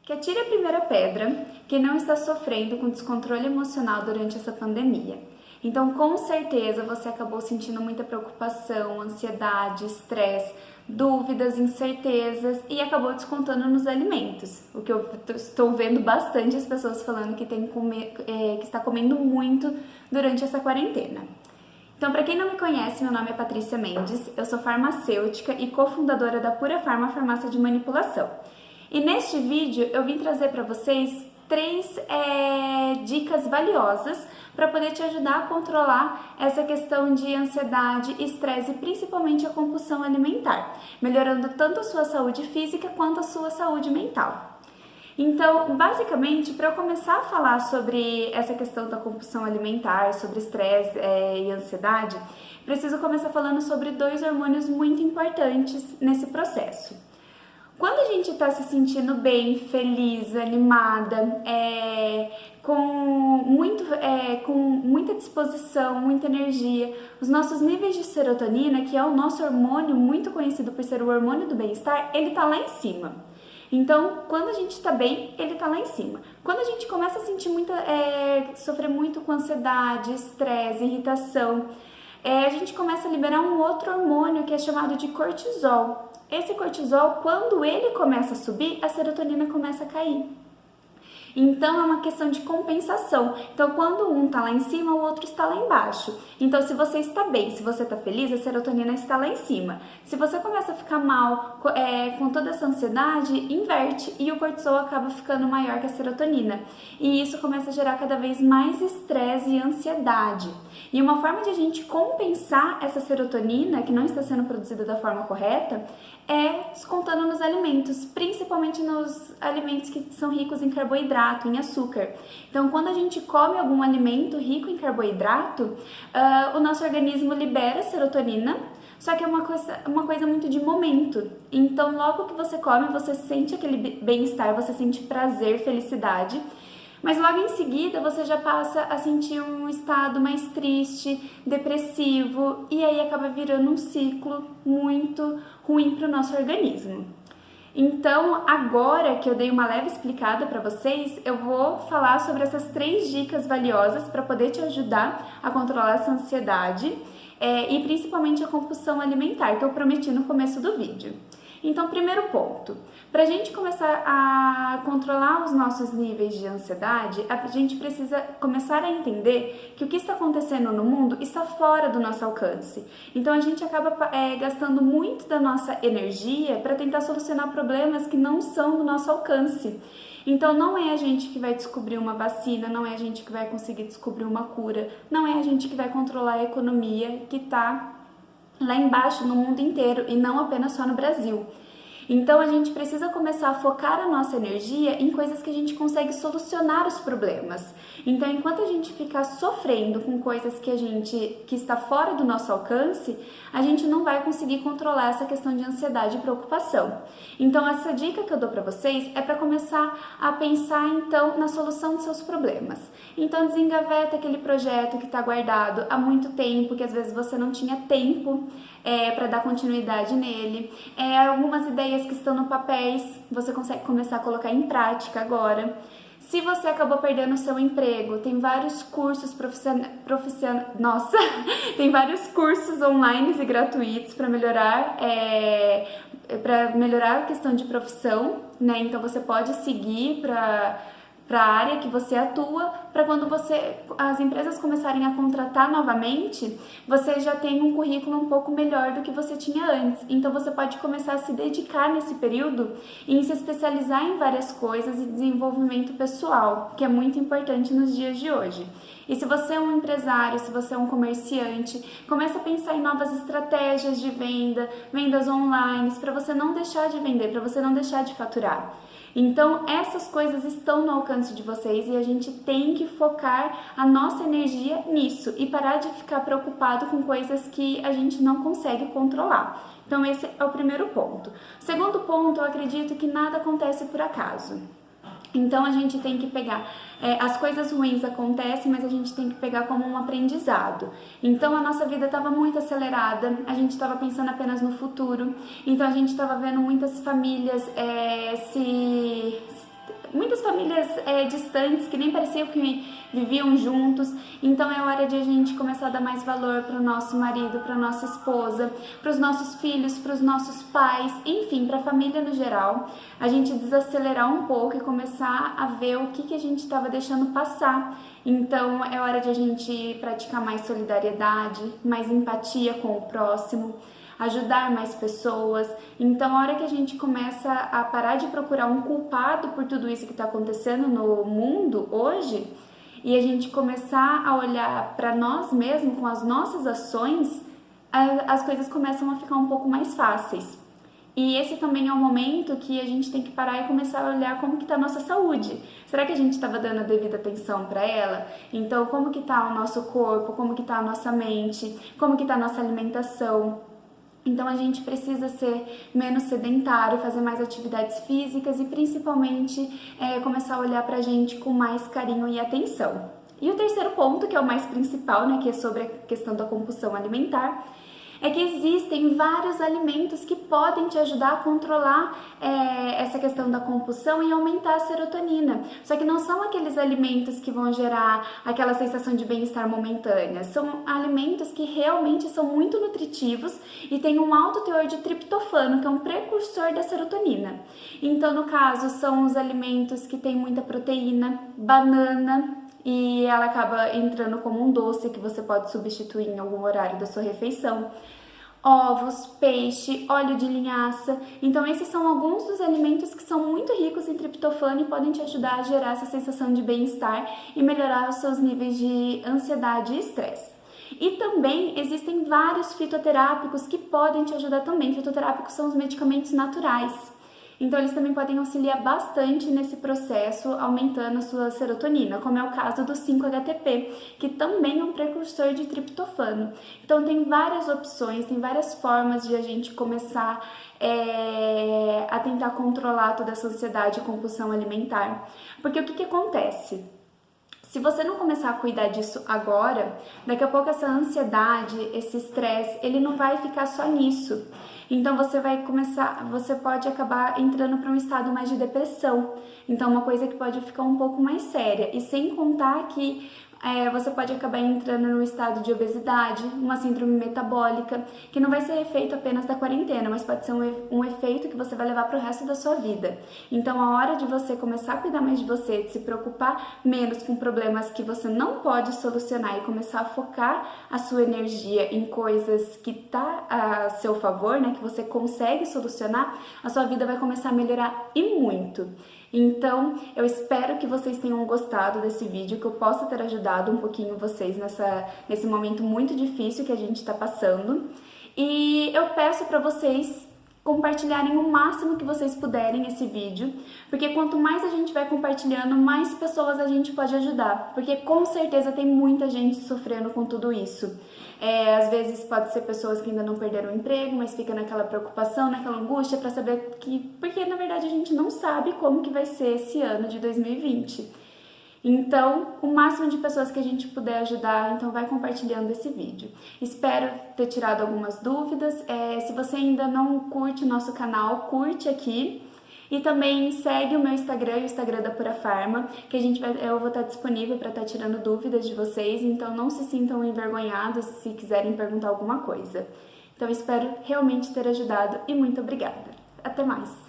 Que atire a primeira pedra quem não está sofrendo com descontrole emocional durante essa pandemia. Então, com certeza, você acabou sentindo muita preocupação, ansiedade, estresse, dúvidas, incertezas e acabou descontando nos alimentos. O que eu estou vendo bastante as pessoas falando que que está comendo muito durante essa quarentena. Então, para quem não me conhece, meu nome é Patrícia Mendes, eu sou farmacêutica e cofundadora da Pura Farma Farmácia de Manipulação. E neste vídeo eu vim trazer para vocês três dicas valiosas para poder te ajudar a controlar essa questão de ansiedade, estresse e principalmente a compulsão alimentar, melhorando tanto a sua saúde física quanto a sua saúde mental. Então, basicamente, para eu começar a falar sobre essa questão da compulsão alimentar, sobre estresse e ansiedade, preciso começar falando sobre dois hormônios muito importantes nesse processo. Quando a gente está se sentindo bem, feliz, animada, com muita disposição, muita energia, os nossos níveis de serotonina, que é o nosso hormônio muito conhecido por ser o hormônio do bem-estar, ele está lá em cima. Então, quando a gente está bem, ele está lá em cima. Quando a gente começa a sentir sofrer muito com ansiedade, estresse, irritação, a gente começa a liberar um outro hormônio que é chamado de cortisol. Esse cortisol, quando ele começa a subir, a serotonina começa a cair. Então, é uma questão de compensação. Então, quando um está lá em cima, o outro está lá embaixo. Então, se você está bem, se você está feliz, a serotonina está lá em cima. Se você começa a ficar mal com toda essa ansiedade, inverte e o cortisol acaba ficando maior que a serotonina. E isso começa a gerar cada vez mais estresse e ansiedade. E uma forma de a gente compensar essa serotonina, que não está sendo produzida da forma correta, é descontando nos alimentos, principalmente nos alimentos que são ricos em carboidrato, em açúcar. Então, quando a gente come algum alimento rico em carboidrato, o nosso organismo libera serotonina, só que é uma coisa muito de momento. Então, logo que você come, você sente aquele bem-estar, você sente prazer, felicidade, mas logo em seguida você já passa a sentir um estado mais triste, depressivo, e aí acaba virando um ciclo muito ruim para o nosso organismo. Então, agora que eu dei uma leve explicada para vocês, eu vou falar sobre essas três dicas valiosas para poder te ajudar a controlar essa ansiedade e principalmente a compulsão alimentar, que eu prometi no começo do vídeo. Então, primeiro ponto, para a gente começar a controlar os nossos níveis de ansiedade, a gente precisa começar a entender que o que está acontecendo no mundo está fora do nosso alcance. Então, a gente acaba gastando muito da nossa energia para tentar solucionar problemas que não são do nosso alcance. Então, não é a gente que vai descobrir uma vacina, não é a gente que vai conseguir descobrir uma cura, não é a gente que vai controlar a economia que está lá embaixo no mundo inteiro e não apenas só no Brasil. Então, a gente precisa começar a focar a nossa energia em coisas que a gente consegue solucionar os problemas. Então, enquanto a gente ficar sofrendo com coisas que está fora do nosso alcance, a gente não vai conseguir controlar essa questão de ansiedade e preocupação. Então, essa dica que eu dou para vocês é para começar a pensar, então, na solução dos seus problemas. Então, desengaveta aquele projeto que está guardado há muito tempo, que às vezes você não tinha tempo para dar continuidade nele. Algumas ideias que estão no papéis, você consegue começar a colocar em prática agora. Se você acabou perdendo o seu emprego, tem vários cursos tem vários cursos online e gratuitos para melhorar a questão de profissão, né? Então você pode seguir para a área que você atua, para quando as empresas começarem a contratar novamente, você já tem um currículo um pouco melhor do que você tinha antes. Então você pode começar a se dedicar nesse período em se especializar em várias coisas e desenvolvimento pessoal, que é muito importante nos dias de hoje. E se você é um empresário, se você é um comerciante, começa a pensar em novas estratégias de venda, vendas online, para você não deixar de vender, para você não deixar de faturar. Então, essas coisas estão no alcance de vocês e a gente tem que focar a nossa energia nisso e parar de ficar preocupado com coisas que a gente não consegue controlar. Então, esse é o primeiro ponto. Segundo ponto, eu acredito que nada acontece por acaso. Então a gente tem que pegar, as coisas ruins acontecem, mas a gente tem que pegar como um aprendizado. Então a nossa vida estava muito acelerada, a gente estava pensando apenas no futuro, então a gente estava vendo muitas famílias famílias distantes que nem pareciam que viviam juntos. Então é hora de a gente começar a dar mais valor para o nosso marido, para nossa esposa, para os nossos filhos, para os nossos pais, enfim, para a família no geral. A gente desacelerar um pouco e começar a ver o que a gente estava deixando passar. Então é hora de a gente praticar mais solidariedade, mais empatia com o próximo, ajudar mais pessoas. Então, a hora que a gente começa a parar de procurar um culpado por tudo isso que está acontecendo no mundo hoje, e a gente começar a olhar para nós mesmos com as nossas ações, as coisas começam a ficar um pouco mais fáceis. E esse também é o momento que a gente tem que parar e começar a olhar como que está a nossa saúde. Será que a gente estava dando a devida atenção para ela? Então, como que está o nosso corpo, como que está a nossa mente, como que está a nossa alimentação? Então a gente precisa ser menos sedentário, fazer mais atividades físicas e principalmente começar a olhar pra gente com mais carinho e atenção. E o terceiro ponto, que é o mais principal, né, que é sobre a questão da compulsão alimentar, é que existem vários alimentos que podem te ajudar a controlar essa questão da compulsão e aumentar a serotonina. Só que não são aqueles alimentos que vão gerar aquela sensação de bem-estar momentânea. São alimentos que realmente são muito nutritivos e têm um alto teor de triptofano, que é um precursor da serotonina. Então, no caso, são os alimentos que têm muita proteína, banana, e ela acaba entrando como um doce que você pode substituir em algum horário da sua refeição. Ovos, peixe, óleo de linhaça. Então esses são alguns dos alimentos que são muito ricos em triptofano e podem te ajudar a gerar essa sensação de bem-estar e melhorar os seus níveis de ansiedade e estresse. E também existem vários fitoterápicos que podem te ajudar também. Fitoterápicos são os medicamentos naturais. Então eles também podem auxiliar bastante nesse processo, aumentando a sua serotonina, como é o caso do 5-HTP, que também é um precursor de triptofano. Então tem várias opções, tem várias formas de a gente começar a tentar controlar toda essa ansiedade e compulsão alimentar. Porque o que acontece? Se você não começar a cuidar disso agora, daqui a pouco essa ansiedade, esse estresse, ele não vai ficar só nisso. Então você pode acabar entrando para um estado mais de depressão. Então uma coisa que pode ficar um pouco mais séria. E sem contar que você pode acabar entrando no estado de obesidade, uma síndrome metabólica, que não vai ser efeito apenas da quarentena, mas pode ser um efeito que você vai levar para o resto da sua vida. Então, a hora de você começar a cuidar mais de você, de se preocupar menos com problemas que você não pode solucionar e começar a focar a sua energia em coisas que tá a seu favor, né, que você consegue solucionar, a sua vida vai começar a melhorar e muito. Então, eu espero que vocês tenham gostado desse vídeo, que eu possa ter ajudado um pouquinho vocês nesse momento muito difícil que a gente está passando. E eu peço para vocês compartilharem o máximo que vocês puderem esse vídeo, porque quanto mais a gente vai compartilhando, mais pessoas a gente pode ajudar, porque com certeza tem muita gente sofrendo com tudo isso. Às vezes pode ser pessoas que ainda não perderam o emprego, mas fica naquela preocupação, naquela angústia para saber porque na verdade a gente não sabe como que vai ser esse ano de 2020. Então, o máximo de pessoas que a gente puder ajudar, então vai compartilhando esse vídeo. Espero ter tirado algumas dúvidas. Se você ainda não curte o nosso canal, curte aqui. E também segue o meu Instagram e o Instagram da Pura Farma, que eu vou estar disponível para estar tirando dúvidas de vocês, então não se sintam envergonhados se quiserem perguntar alguma coisa. Então espero realmente ter ajudado e muito obrigada. Até mais!